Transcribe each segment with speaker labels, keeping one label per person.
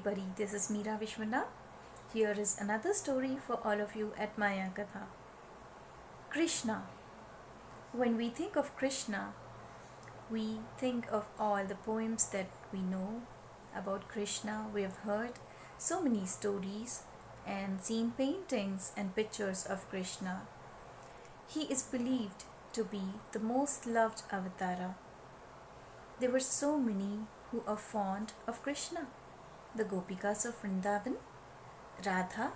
Speaker 1: Everybody, this is MEERA VISHWANATH. Here is another story for all of you at Maya Katha. Krishna. When we think of Krishna, we think of all the poems that we know about Krishna. We have heard so many stories and seen paintings and pictures of Krishna. He is believed to be the most loved avatara. There were so many who are fond of Krishna. The Gopikas of Vrindavan, Radha,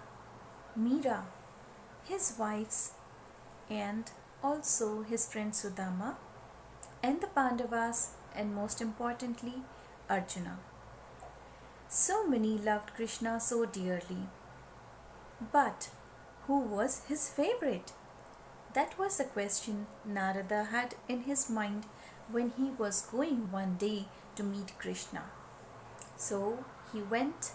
Speaker 1: MEERA, his wives, and also his friend Sudama, and the Pandavas, and most importantly, Arjuna. So many loved Krishna so dearly. But who was his favorite? That was the question Narada had in his mind when he was going one day to meet Krishna. So he went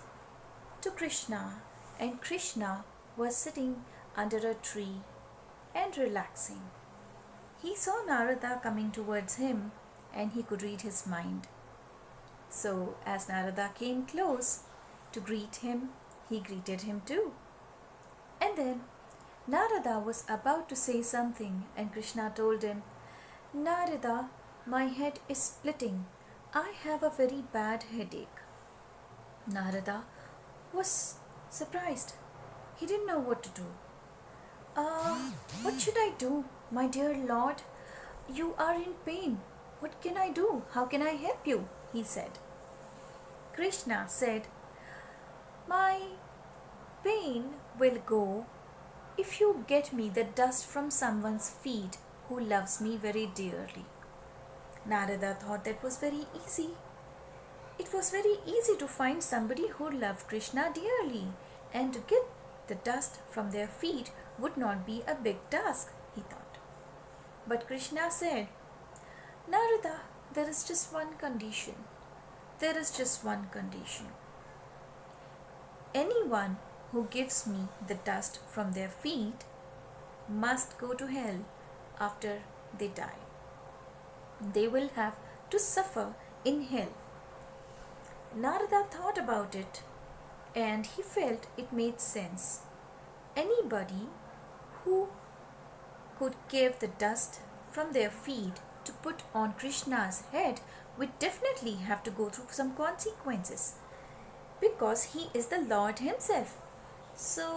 Speaker 1: to Krishna, and Krishna was sitting under a tree and relaxing. He saw Narada coming towards him, and he could read his mind. So as Narada came close to greet him, he greeted him too. And then Narada was about to say something, and Krishna told him, "Narada, my head is splitting. I have a very bad headache." Narada was surprised. He didn't know what to do. What should I do, my dear Lord? You are in pain. What can I do? How can I help you? He said. Krishna said, "My pain will go if you get me the dust from someone's feet who loves me very dearly." Narada thought that was very easy. It was very easy to find somebody who loved Krishna dearly, and to get the dust from their feet would not be a big task, he thought. But Krishna said, "Narada, there is just one condition. There is just one condition. Anyone who gives me the dust from their feet must go to hell after they die. They will have to suffer in hell." Narada thought about it, and he felt it made sense. Anybody who could give the dust from their feet to put on Krishna's head would definitely have to go through some consequences, because he is the Lord himself. So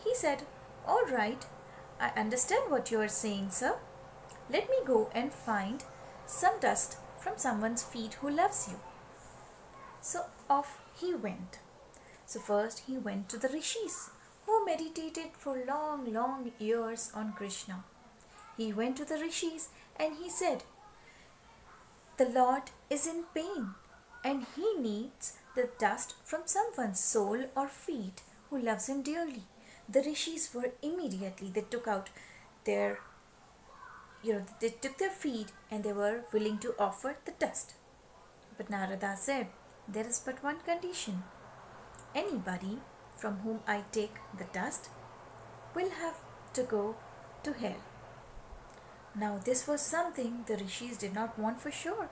Speaker 1: he said, "All right, I understand what you are saying, sir. Let me go and find some dust from someone's feet who loves you." So off he went. So first he went to the rishis, who meditated for long years on Krishna. He went to the rishis and he said, "The Lord is in pain and he needs the dust from someone's soul or feet who loves him dearly." The rishis were immediately, they took out their, they took their feet and they were willing to offer the dust. But Narada said, "There is but one condition. Anybody from whom I take the dust will have to go to hell." Now this was something the rishis did not want for sure.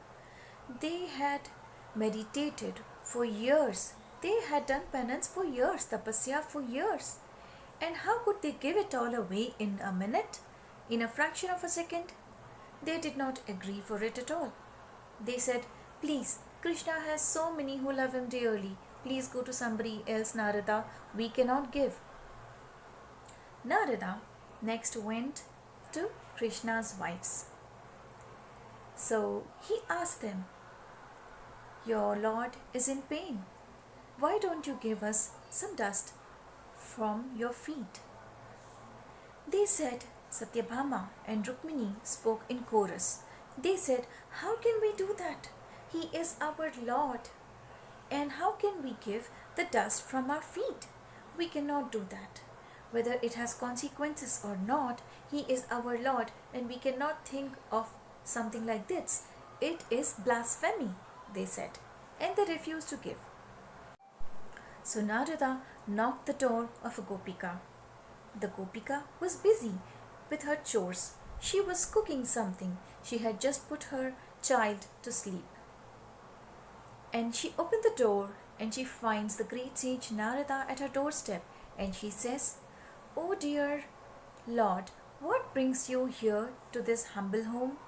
Speaker 1: They had meditated for years. They had done penance for years, tapasya for years. And how could they give it all away in a minute, in a fraction of a second? They did not agree for it at all. They said, "Please, Krishna has so many who love him dearly. Please go to somebody else, Narada. We cannot give." Narada next went to Krishna's wives. So he asked them, "Your Lord is in pain. Why don't you give us some dust from your feet?" They said, Satyabhama and Rukmini spoke in chorus. They said, "How can we do that? He is our Lord. And how can we give the dust from our feet? We cannot do that. Whether it has consequences or not, He is our Lord and we cannot think of something like this. It is blasphemy, they said, and they refused to give. So Narada knocked the door of a Gopika. The Gopika was busy with her chores. She was cooking something. She had just put her child to sleep. And she opened the door and she finds the great sage Narada at her doorstep, and she says, "Oh dear Lord, what brings you here to this humble home?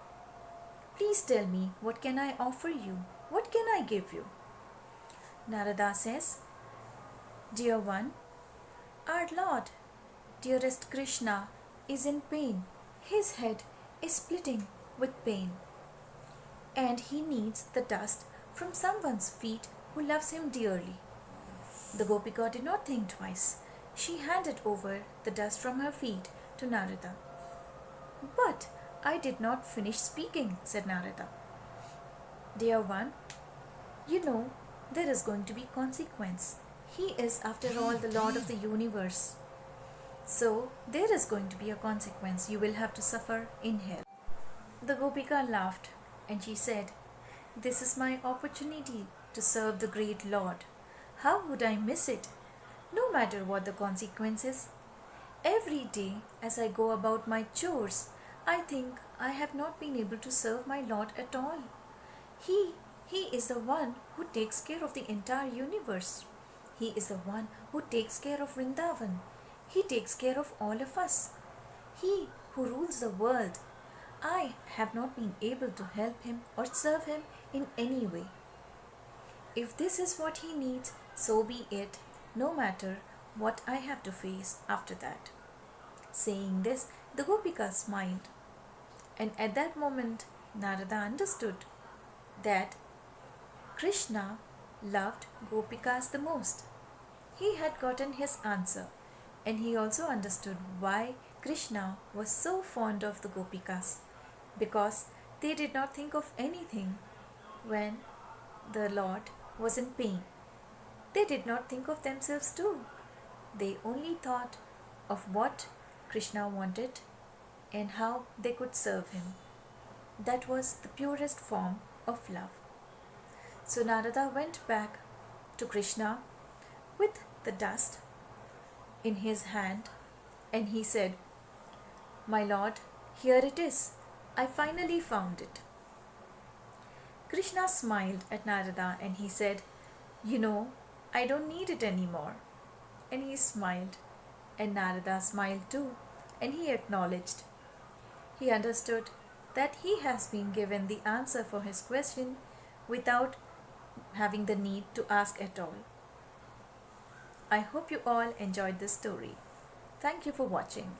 Speaker 1: Please tell me, what can I offer you? What can I give you?" Narada says, "Dear one, our Lord, dearest Krishna, is in pain. His head is splitting with pain, and he needs the dust from someone's feet who loves him dearly." The Gopika did not think twice. She handed over the dust from her feet to Narada. "But I did not finish speaking," said Narada. "Dear one, you know there is going to be consequence. He is, after all, the Lord of the universe. So there is going to be a consequence. You will have to suffer in hell." The Gopika laughed and she said, "This is my opportunity to serve the great Lord. How would I miss it? No matter what the consequences. Every day as I go about my chores, I think I have not been able to serve my Lord at all. He is the one who takes care of the entire universe. He is the one who takes care of Vrindavan. He takes care of all of us. He who rules the world. I have not been able to help him or serve him in any way. If this is what he needs, so be it, no matter what I have to face after that." Saying this, the Gopika smiled. And at that moment, Narada understood that Krishna loved Gopikas the most. He had gotten his answer, and he also understood why Krishna was so fond of the Gopikas, because they did not think of anything when the Lord was in pain. They did not think of themselves too. They only thought of what Krishna wanted and how they could serve him. That was the purest form of love. So Narada went back to Krishna with the dust in his hand and he said, "My Lord, here it is. I finally found it." Krishna smiled at Narada and he said, "You know, I don't need it anymore." And he smiled, and Narada smiled too, and he acknowledged. He understood that he has been given the answer for his question without having the need to ask at all. I hope you all enjoyed this story. Thank you for watching.